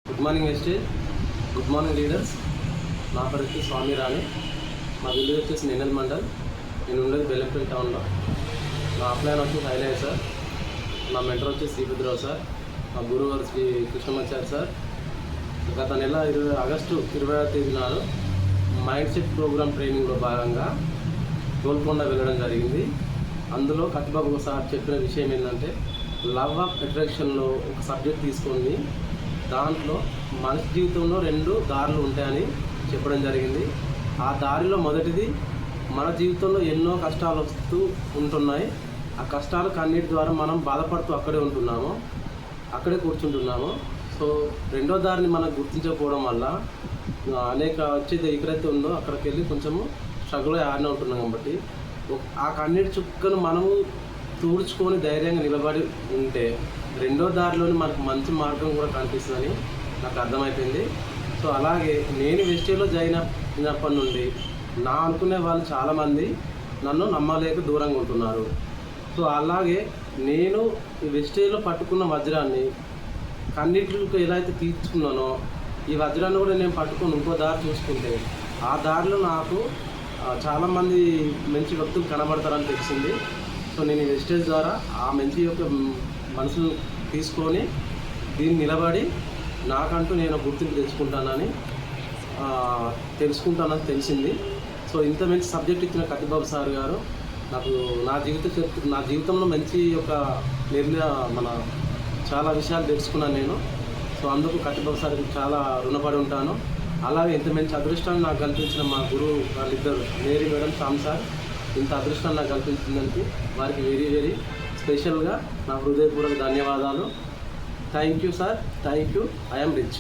Good morning వెస్టేజ్, good morning leaders. నా పేరు వచ్చి స్వామి రాణి. మా విలేజ్ వచ్చేసి నెన్నెల్ మండల్. నేను ఉండేది బెల్లంపల్లి టౌన్లో. నా అప్లైన్ వచ్చి హైలైట్ సార్. నా మెంటర్ వచ్చి శ్రీభద్రరావు సార్. మా గురువు గారు శ్రీ కృష్ణమాచారి సార్. గత నెల ఆగస్టు 20వ తేదీ నాడు మైండ్ సెట్ ప్రోగ్రామ్ ట్రైనింగ్లో భాగంగా గోల్కొండ వెళ్ళడం జరిగింది. అందులో కత్తిబాబు సార్ చెప్పిన విషయం ఏంటంటే, లవ్ ఆఫ్ అట్రాక్షన్లో ఒక సబ్జెక్ట్ తీసుకొని దాంట్లో మనిషి జీవితంలో 2 దారులు ఉంటాయని చెప్పడం జరిగింది. ఆ దారిలో మొదటిది, మన జీవితంలో ఎన్నో కష్టాలు వస్తూ ఉంటున్నాయి. ఆ కష్టాలు కన్నీటి ద్వారా మనం బాధపడుతూ అక్కడే ఉంటున్నాము, అక్కడే కూర్చుంటున్నాము. సో రెండో దారిని మనం గుర్తించకపోవడం వల్ల అనేక వచ్చేది ఎక్కడైతే ఉందో అక్కడికి వెళ్ళి కొంచెము స్ట్రగుల్ ఆడనే ఉంటున్నాం. కాబట్టి ఆ కన్నీటి చుక్కను మనము తుడుచుకొని ధైర్యంగా నిలబడి ఉంటే రెండో దారిలోని మనకు మంచి మార్గం కూడా కనిపిస్తుందని నాకు అర్థమైపోయింది. సో అలాగే నేను వెస్టేజ్లో జాయిన్ అయినప్పటి నుండి నా అనుకునే వాళ్ళు చాలామంది నన్ను నమ్మలేక దూరంగా ఉంటున్నారు. సో అలాగే నేను ఈ వెస్టేజ్లో పట్టుకున్న వజ్రాన్ని కన్నీటికి ఎలా అయితే తీర్చుకున్నానో, ఈ వజ్రాన్ని కూడా నేను పట్టుకొని ఇంకో దారి చూసుకుంటే ఆ దారిలో నాకు చాలామంది మంచి వ్యక్తులు కనబడతారని తెలిసింది. సో నేను ఈ వెస్టేజ్ ద్వారా ఆ మంచి యొక్క మనసును తీసుకొని దీన్ని నిలబడి నాకంటూ నేను గుర్తింపు తెచ్చుకుంటానని తెలుసుకుంటానని తెలిసింది. సో ఇంత మంచి సబ్జెక్ట్ ఇచ్చిన కత్తిబాబు సార్ గారు నాకు నా జీవితంలో మంచి ఒక చాలా విషయాలు తెలుసుకున్నాను నేను. సో అందుకు కత్తిబాబు సార్కి చాలా రుణపడి ఉంటాను. అలాగే ఇంత మంచి అదృష్టాన్ని నాకు కల్పించిన మా గురువు వాళ్ళిద్దరు, మేరీ మేడం, శ్యామ్ సార్, ఇంత అదృష్టాన్ని నాకు కల్పించినందుకు వారికి వెరీ వెరీ స్పెషల్గా నా హృదయపూర్వక ధన్యవాదాలు. Thank you sir, thank you. I'm rich.